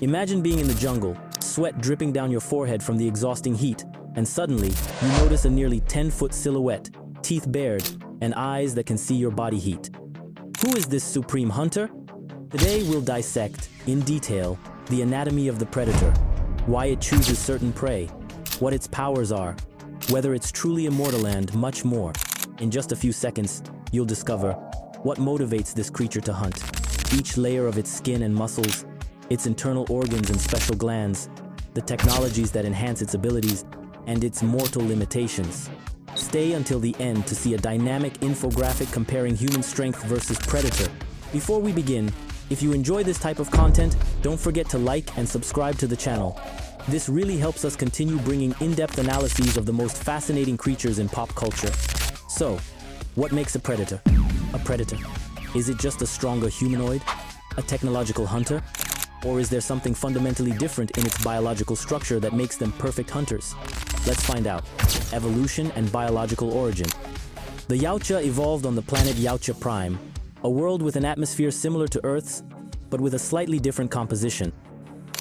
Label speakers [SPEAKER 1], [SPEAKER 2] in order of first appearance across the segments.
[SPEAKER 1] Imagine being in the jungle, sweat dripping down your forehead from the exhausting heat, and suddenly, you notice a nearly 10-foot silhouette, teeth bared, and eyes that can see your body heat. Who is this supreme hunter? Today we'll dissect, in detail, the anatomy of the predator, why it chooses certain prey, what its powers are, whether it's truly immortal, and much more. In just a few seconds, you'll discover what motivates this creature to hunt. Each layer of its skin and muscles, its internal organs and special glands, the technologies that enhance its abilities, and its mortal limitations. Stay until the end to see a dynamic infographic comparing human strength versus predator. Before we begin, if you enjoy this type of content, don't forget to like and subscribe to the channel. This really helps us continue bringing in-depth analyses of the most fascinating creatures in pop culture. So, what makes a predator? A predator. Is it just a stronger humanoid? A technological hunter? Or is there something fundamentally different in its biological structure that makes them perfect hunters? Let's find out. Evolution and biological origin. The Yautja evolved on the planet Yautja Prime, a world with an atmosphere similar to Earth's, but with a slightly different composition.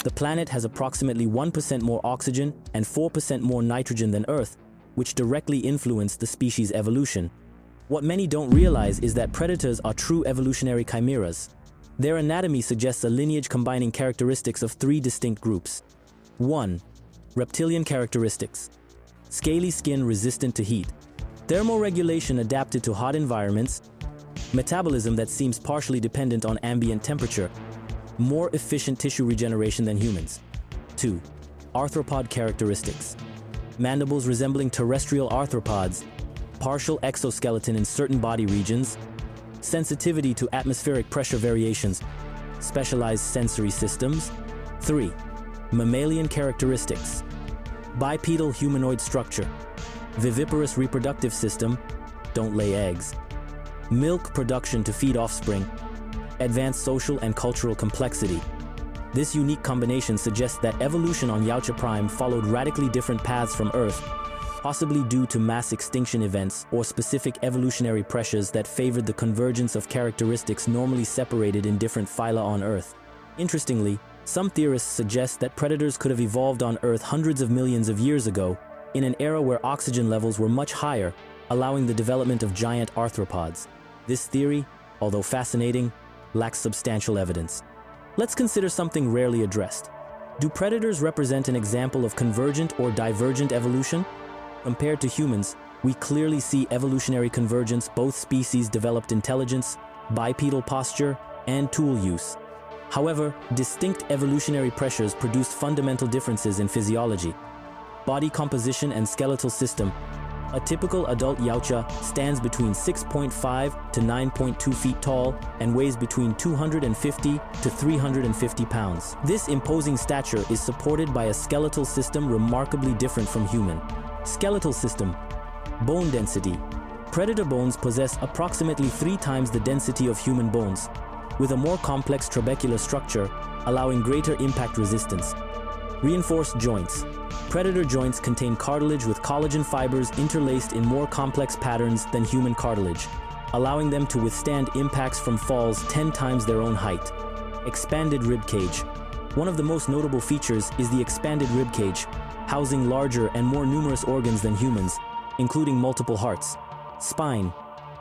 [SPEAKER 1] The planet has approximately 1% more oxygen and 4% more nitrogen than Earth, which directly influenced the species' evolution. What many don't realize is that predators are true evolutionary chimeras. Their anatomy suggests a lineage combining characteristics of three distinct groups. 1. Reptilian characteristics. Scaly skin resistant to heat. Thermoregulation adapted to hot environments. Metabolism that seems partially dependent on ambient temperature. More efficient tissue regeneration than humans. 2. Arthropod characteristics. Mandibles resembling terrestrial arthropods. Partial exoskeleton in certain body regions. Sensitivity to atmospheric pressure variations. Specialized sensory systems. 3. Mammalian characteristics. Bipedal humanoid structure. Viviparous reproductive system. Don't lay eggs. Milk production to feed offspring. Advanced social and cultural complexity. This unique combination suggests that evolution on Yautja Prime followed radically different paths from Earth, possibly due to mass extinction events or specific evolutionary pressures that favored the convergence of characteristics normally separated in different phyla on Earth. Interestingly, some theorists suggest that predators could have evolved on Earth hundreds of millions of years ago, in an era where oxygen levels were much higher, allowing the development of giant arthropods. This theory, although fascinating, lacks substantial evidence. Let's consider something rarely addressed. Do predators represent an example of convergent or divergent evolution? Compared to humans, we clearly see evolutionary convergence. Both species developed intelligence, bipedal posture, and tool use. However, distinct evolutionary pressures produced fundamental differences in physiology, body composition, and skeletal system. A typical adult Yautja stands between 6.5 to 9.2 feet tall and weighs between 250 to 350 pounds. This imposing stature is supported by a skeletal system remarkably different from human. Skeletal system. Bone density. Predator bones possess approximately 3 times the density of human bones, with a more complex trabecular structure, allowing greater impact resistance. Reinforced joints. Predator joints contain cartilage with collagen fibers interlaced in more complex patterns than human cartilage, allowing them to withstand impacts from falls 10 times their own height. Expanded rib cage. One of the most notable features is the expanded rib cage, housing larger and more numerous organs than humans, including multiple hearts. Spine.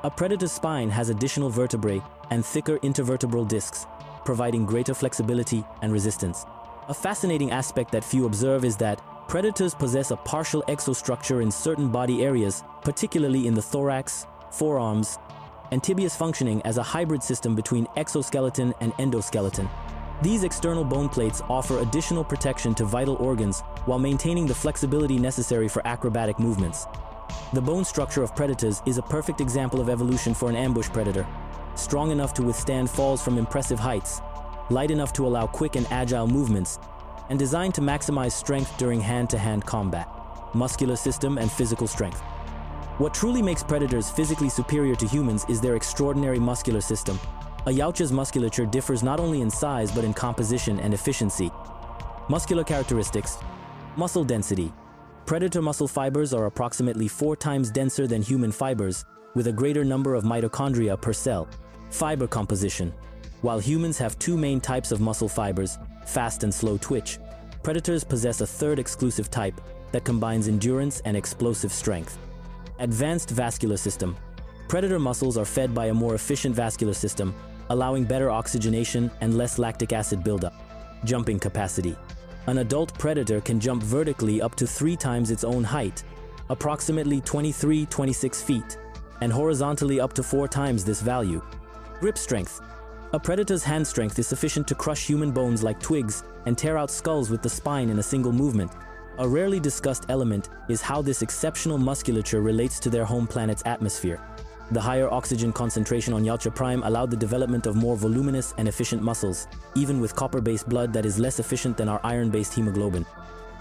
[SPEAKER 1] A predator's spine has additional vertebrae and thicker intervertebral discs, providing greater flexibility and resistance. A fascinating aspect that few observe is that predators possess a partial exostructure in certain body areas, particularly in the thorax, forearms, and tibias, functioning as a hybrid system between exoskeleton and endoskeleton. These external bone plates offer additional protection to vital organs while maintaining the flexibility necessary for acrobatic movements. The bone structure of predators is a perfect example of evolution for an ambush predator, strong enough to withstand falls from impressive heights, light enough to allow quick and agile movements, and designed to maximize strength during hand-to-hand combat. Muscular system and physical strength. What truly makes predators physically superior to humans is their extraordinary muscular system. A Yautja's musculature differs not only in size but in composition and efficiency. Muscular characteristics. Muscle density. Predator muscle fibers are approximately 4 times denser than human fibers, with a greater number of mitochondria per cell. Fiber composition. While humans have two main types of muscle fibers, fast and slow twitch, predators possess a third exclusive type that combines endurance and explosive strength. Advanced vascular system. Predator muscles are fed by a more efficient vascular system, allowing better oxygenation and less lactic acid buildup. Jumping capacity. An adult predator can jump vertically up to 3 times its own height, approximately 26 feet, and horizontally up to 4 times this value. Grip strength. A predator's hand strength is sufficient to crush human bones like twigs and tear out skulls with the spine in a single movement. A rarely discussed element is how this exceptional musculature relates to their home planet's atmosphere. The higher oxygen concentration on Yautja Prime allowed the development of more voluminous and efficient muscles, even with copper-based blood that is less efficient than our iron-based hemoglobin.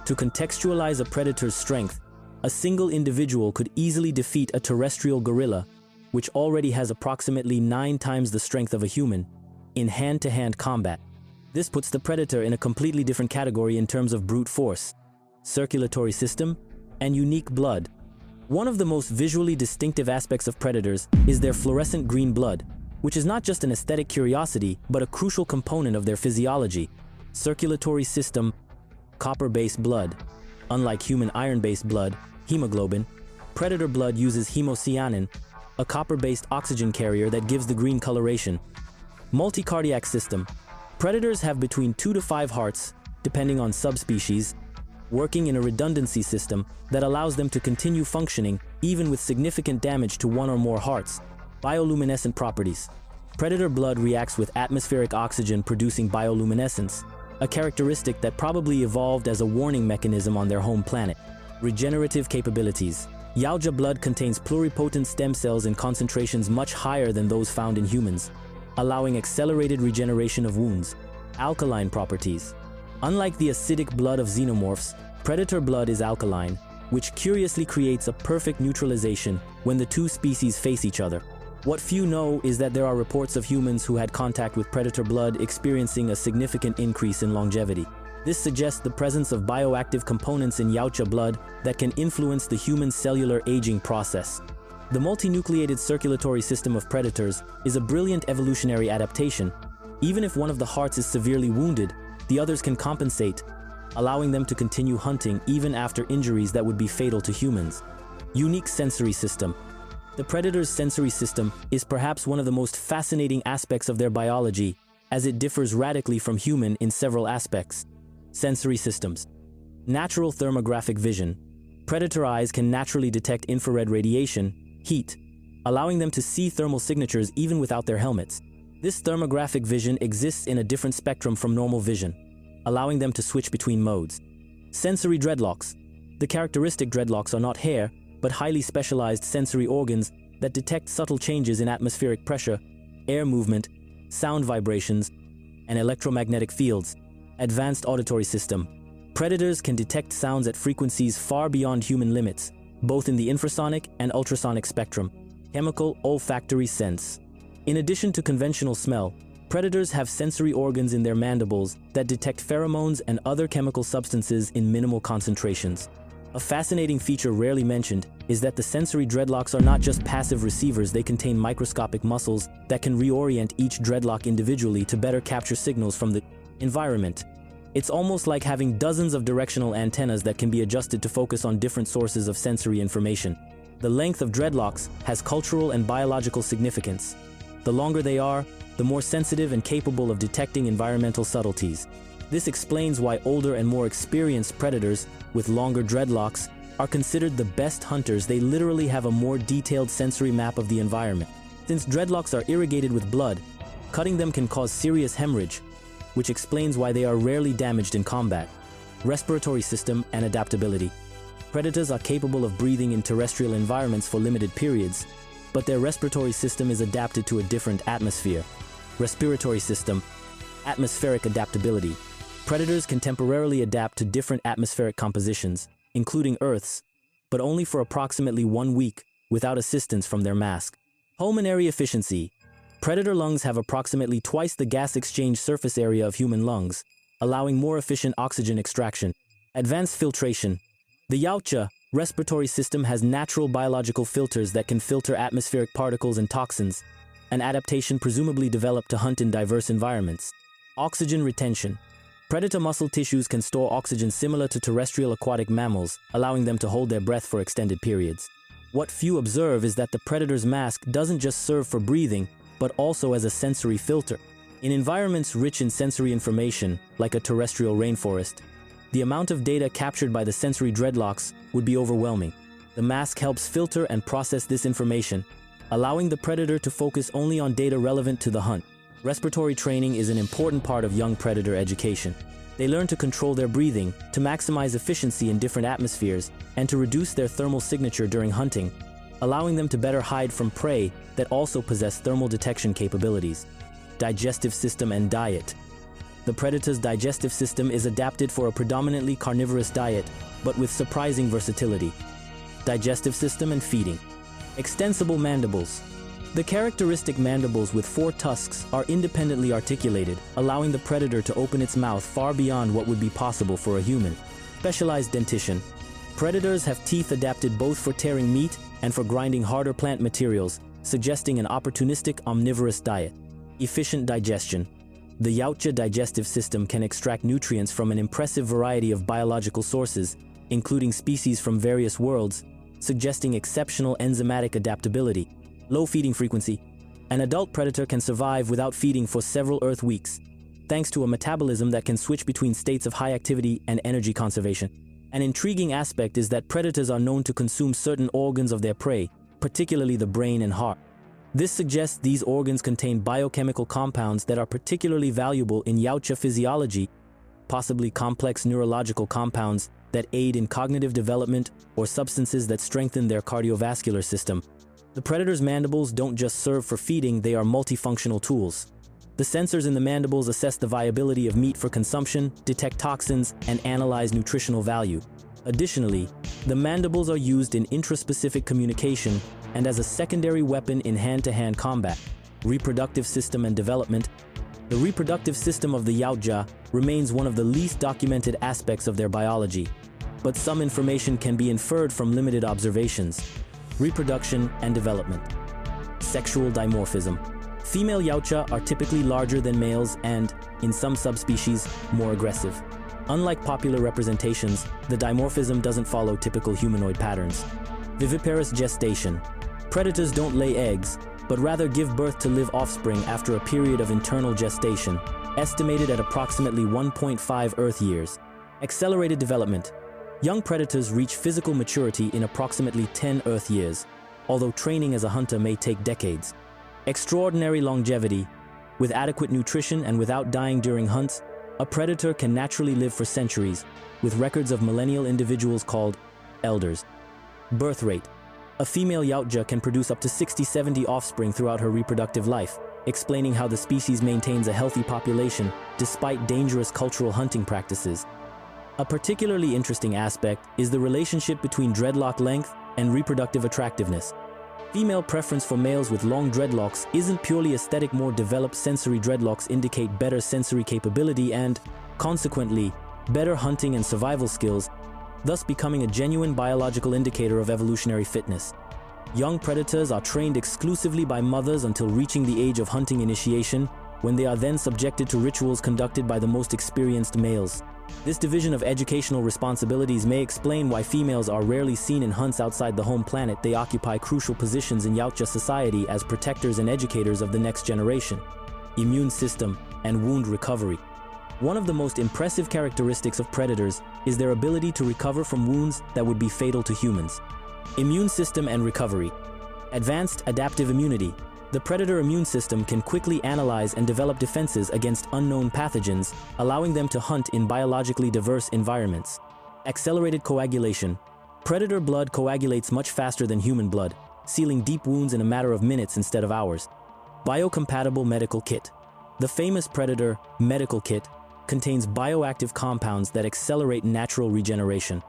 [SPEAKER 1] To contextualize a predator's strength, a single individual could easily defeat a terrestrial gorilla, which already has approximately 9 times the strength of a human, in hand-to-hand combat. This puts the predator in a completely different category in terms of brute force, circulatory system, and unique blood. One of the most visually distinctive aspects of predators is their fluorescent green blood, which is not just an aesthetic curiosity, but a crucial component of their physiology. Circulatory system, copper-based blood. Unlike human iron-based blood, hemoglobin, predator blood uses hemocyanin, a copper-based oxygen carrier that gives the green coloration. Multi-cardiac system. Predators have between 2 to 5 hearts, depending on subspecies, working in a redundancy system that allows them to continue functioning even with significant damage to one or more hearts. Bioluminescent properties. Predator blood reacts with atmospheric oxygen, producing bioluminescence, a characteristic that probably evolved as a warning mechanism on their home planet. Regenerative capabilities. Yautja blood contains pluripotent stem cells in concentrations much higher than those found in humans, allowing accelerated regeneration of wounds. Alkaline properties. Unlike the acidic blood of xenomorphs, predator blood is alkaline, which curiously creates a perfect neutralization when the two species face each other. What few know is that there are reports of humans who had contact with predator blood experiencing a significant increase in longevity. This suggests the presence of bioactive components in Yautja blood that can influence the human cellular aging process. The multinucleated circulatory system of predators is a brilliant evolutionary adaptation. Even if one of the hearts is severely wounded, the others can compensate, allowing them to continue hunting even after injuries that would be fatal to humans. Unique sensory system. The predator's sensory system is perhaps one of the most fascinating aspects of their biology, as it differs radically from human in several aspects. Sensory systems. Natural thermographic vision. Predator eyes can naturally detect infrared radiation, heat, allowing them to see thermal signatures even without their helmets. This thermographic vision exists in a different spectrum from normal vision, allowing them to switch between modes. Sensory dreadlocks. The characteristic dreadlocks are not hair, but highly specialized sensory organs that detect subtle changes in atmospheric pressure, air movement, sound vibrations, and electromagnetic fields. Advanced auditory system. Predators can detect sounds at frequencies far beyond human limits, both in the infrasonic and ultrasonic spectrum. Chemical olfactory sense. In addition to conventional smell, predators have sensory organs in their mandibles that detect pheromones and other chemical substances in minimal concentrations. A fascinating feature rarely mentioned is that the sensory dreadlocks are not just passive receivers, they contain microscopic muscles that can reorient each dreadlock individually to better capture signals from the environment. It's almost like having dozens of directional antennas that can be adjusted to focus on different sources of sensory information. The length of dreadlocks has cultural and biological significance. The longer they are, the more sensitive and capable of detecting environmental subtleties. This explains why older and more experienced predators with longer dreadlocks are considered the best hunters. They literally have a more detailed sensory map of the environment. Since dreadlocks are irrigated with blood, cutting them can cause serious hemorrhage, which explains why they are rarely damaged in combat. Respiratory system and adaptability. Predators are capable of breathing in terrestrial environments for limited periods, but their respiratory system is adapted to a different atmosphere. Respiratory system, atmospheric adaptability. Predators can temporarily adapt to different atmospheric compositions, including Earth's, but only for approximately 1 week without assistance from their mask. Pulmonary efficiency. Predator lungs have approximately twice the gas exchange surface area of human lungs, allowing more efficient oxygen extraction. Advanced filtration. The Yautja respiratory system has natural biological filters that can filter atmospheric particles and toxins, an adaptation presumably developed to hunt in diverse environments. Oxygen retention. Predator muscle tissues can store oxygen similar to terrestrial aquatic mammals, allowing them to hold their breath for extended periods. What few observe is that the predator's mask doesn't just serve for breathing, but also as a sensory filter. In environments rich in sensory information, like a terrestrial rainforest, the amount of data captured by the sensory dreadlocks would be overwhelming. The mask helps filter and process this information, allowing the predator to focus only on data relevant to the hunt. Respiratory training is an important part of young predator education. They learn to control their breathing, to maximize efficiency in different atmospheres, and to reduce their thermal signature during hunting, allowing them to better hide from prey that also possess thermal detection capabilities. Digestive system and diet. The predator's digestive system is adapted for a predominantly carnivorous diet, but with surprising versatility. Digestive system and feeding. Extensible mandibles. The characteristic mandibles with 4 tusks are independently articulated, allowing the predator to open its mouth far beyond what would be possible for a human. Specialized dentition. Predators have teeth adapted both for tearing meat and for grinding harder plant materials, suggesting an opportunistic omnivorous diet. Efficient digestion. The Yautja digestive system can extract nutrients from an impressive variety of biological sources, including species from various worlds, suggesting exceptional enzymatic adaptability. Low feeding frequency. An adult predator can survive without feeding for several Earth weeks, thanks to a metabolism that can switch between states of high activity and energy conservation. An intriguing aspect is that predators are known to consume certain organs of their prey, particularly the brain and heart. This suggests these organs contain biochemical compounds that are particularly valuable in Yautja physiology, possibly complex neurological compounds that aid in cognitive development or substances that strengthen their cardiovascular system. The predator's mandibles don't just serve for feeding, they are multifunctional tools. The sensors in the mandibles assess the viability of meat for consumption, detect toxins, and analyze nutritional value. Additionally, the mandibles are used in intraspecific communication and as a secondary weapon in hand-to-hand combat. Reproductive system and development. The reproductive system of the Yautja remains one of the least documented aspects of their biology, but some information can be inferred from limited observations. Reproduction and development. Sexual dimorphism. Female Yautja are typically larger than males and, in some subspecies, more aggressive. Unlike popular representations, the dimorphism doesn't follow typical humanoid patterns. Viviparous gestation. Predators don't lay eggs, but rather give birth to live offspring after a period of internal gestation, estimated at approximately 1.5 Earth years. Accelerated development. Young predators reach physical maturity in approximately 10 Earth years, although training as a hunter may take decades. Extraordinary longevity. With adequate nutrition and without dying during hunts, a predator can naturally live for centuries, with records of millennial individuals called elders. Birth rate. A female Yautja can produce up to 60-70 offspring throughout her reproductive life, explaining how the species maintains a healthy population despite dangerous cultural hunting practices. A particularly interesting aspect is the relationship between dreadlock length and reproductive attractiveness. Female preference for males with long dreadlocks isn't purely aesthetic. More developed sensory dreadlocks indicate better sensory capability and, consequently, better hunting and survival skills, thus becoming a genuine biological indicator of evolutionary fitness. Young predators are trained exclusively by mothers until reaching the age of hunting initiation, when they are then subjected to rituals conducted by the most experienced males. This division of educational responsibilities may explain why females are rarely seen in hunts outside the home planet. They occupy crucial positions in Yautja society as protectors and educators of the next generation. Immune system and wound recovery. One of the most impressive characteristics of predators is their ability to recover from wounds that would be fatal to humans. Immune system and recovery. Advanced adaptive immunity. The predator immune system can quickly analyze and develop defenses against unknown pathogens, allowing them to hunt in biologically diverse environments. Accelerated coagulation. Predator blood coagulates much faster than human blood, sealing deep wounds in a matter of minutes instead of hours. Biocompatible medical kit. The famous predator medical kit contains bioactive compounds that accelerate natural regeneration.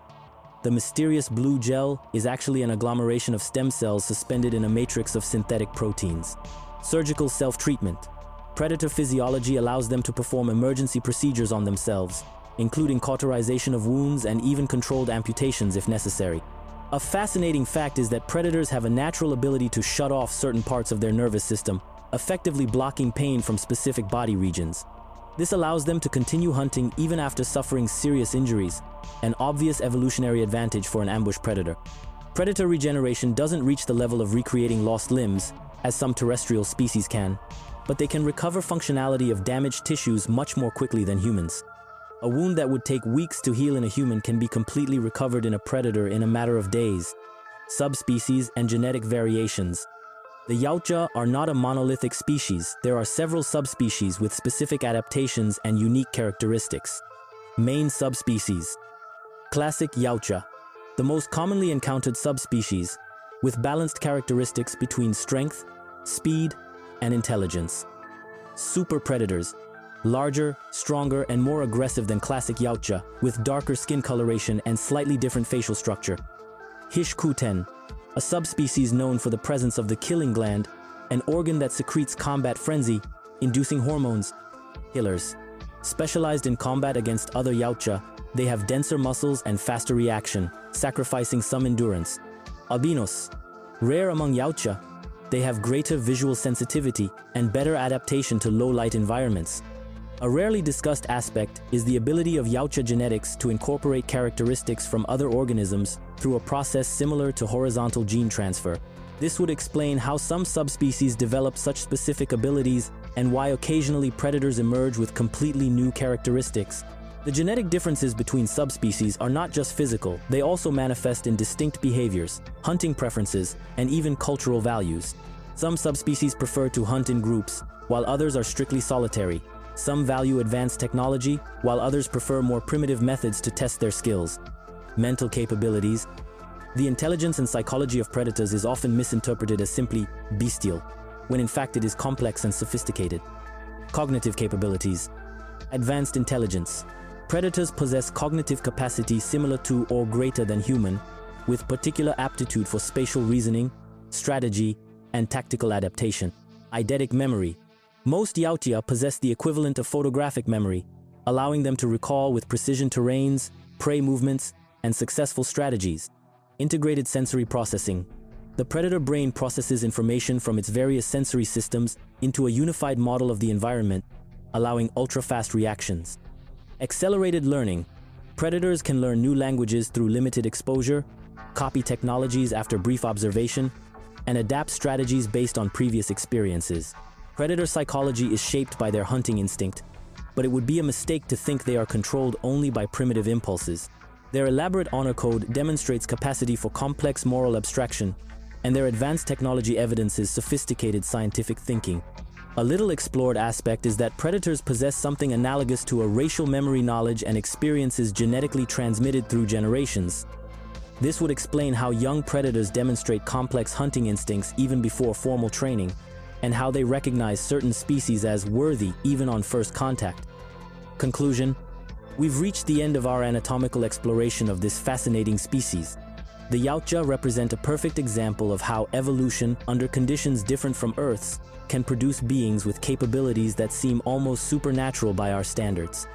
[SPEAKER 1] The mysterious blue gel is actually an agglomeration of stem cells suspended in a matrix of synthetic proteins. Surgical self-treatment. Predator physiology allows them to perform emergency procedures on themselves, including cauterization of wounds and even controlled amputations if necessary. A fascinating fact is that predators have a natural ability to shut off certain parts of their nervous system, effectively blocking pain from specific body regions. This allows them to continue hunting even after suffering serious injuries, an obvious evolutionary advantage for an ambush predator. Predator regeneration doesn't reach the level of recreating lost limbs, as some terrestrial species can, but they can recover functionality of damaged tissues much more quickly than humans. A wound that would take weeks to heal in a human can be completely recovered in a predator in a matter of days. Subspecies and genetic variations. The Yautja are not a monolithic species. There are several subspecies with specific adaptations and unique characteristics. Main subspecies. Classic Yautja, the most commonly encountered subspecies, with balanced characteristics between strength, speed, and intelligence. Super predators, larger, stronger, and more aggressive than classic Yautja, with darker skin coloration and slightly different facial structure. Hishkuten, a subspecies known for the presence of the killing gland, an organ that secretes combat frenzy, inducing hormones. Killers. Specialized in combat against other Yautja, they have denser muscles and faster reaction, sacrificing some endurance. Albinos. Rare among Yautja, they have greater visual sensitivity and better adaptation to low-light environments. A rarely discussed aspect is the ability of Yautja genetics to incorporate characteristics from other organisms through a process similar to horizontal gene transfer. This would explain how some subspecies develop such specific abilities and why occasionally predators emerge with completely new characteristics. The genetic differences between subspecies are not just physical, they also manifest in distinct behaviors, hunting preferences, and even cultural values. Some subspecies prefer to hunt in groups, while others are strictly solitary. Some value advanced technology, while others prefer more primitive methods to test their skills. Mental capabilities. The intelligence and psychology of predators is often misinterpreted as simply bestial, when in fact it is complex and sophisticated. Cognitive capabilities. Advanced intelligence. Predators possess cognitive capacity similar to or greater than human, with particular aptitude for spatial reasoning, strategy, and tactical adaptation. Eidetic memory. Most Yautja possess the equivalent of photographic memory, allowing them to recall with precision terrains, prey movements, and successful strategies. Integrated sensory processing. The predator brain processes information from its various sensory systems into a unified model of the environment, allowing ultra-fast reactions. Accelerated learning. Predators can learn new languages through limited exposure, copy technologies after brief observation, and adapt strategies based on previous experiences. Predator psychology is shaped by their hunting instinct, but it would be a mistake to think they are controlled only by primitive impulses. Their elaborate honor code demonstrates capacity for complex moral abstraction, and their advanced technology evidences sophisticated scientific thinking. A little explored aspect is that predators possess something analogous to a racial memory knowledge and experiences genetically transmitted through generations. This would explain how young predators demonstrate complex hunting instincts even before formal training, and how they recognize certain species as worthy even on first contact. Conclusion: we've reached the end of our anatomical exploration of this fascinating species. The Yautja represent a perfect example of how evolution, under conditions different from Earth's, can produce beings with capabilities that seem almost supernatural by our standards.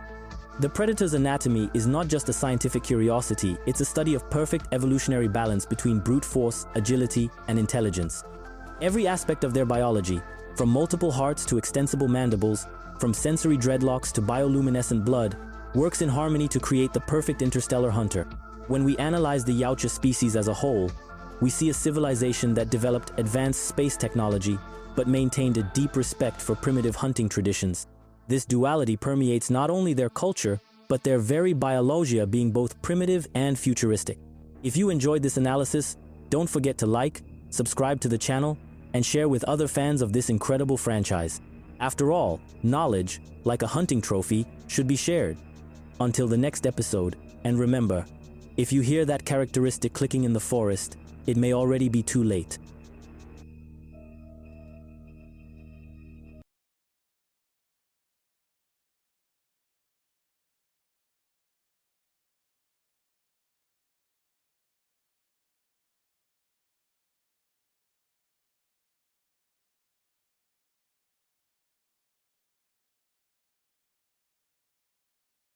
[SPEAKER 1] The predator's anatomy is not just a scientific curiosity, it's a study of perfect evolutionary balance between brute force, agility, and intelligence. Every aspect of their biology, from multiple hearts to extensible mandibles, from sensory dreadlocks to bioluminescent blood, works in harmony to create the perfect interstellar hunter. When we analyze the Yautja species as a whole, we see a civilization that developed advanced space technology, but maintained a deep respect for primitive hunting traditions. This duality permeates not only their culture, but their very biologia, being both primitive and futuristic. If you enjoyed this analysis, don't forget to like, subscribe to the channel, and share with other fans of this incredible franchise. After all, knowledge, like a hunting trophy, should be shared. Until the next episode, and remember, if you hear that characteristic clicking in the forest, it may already be too late.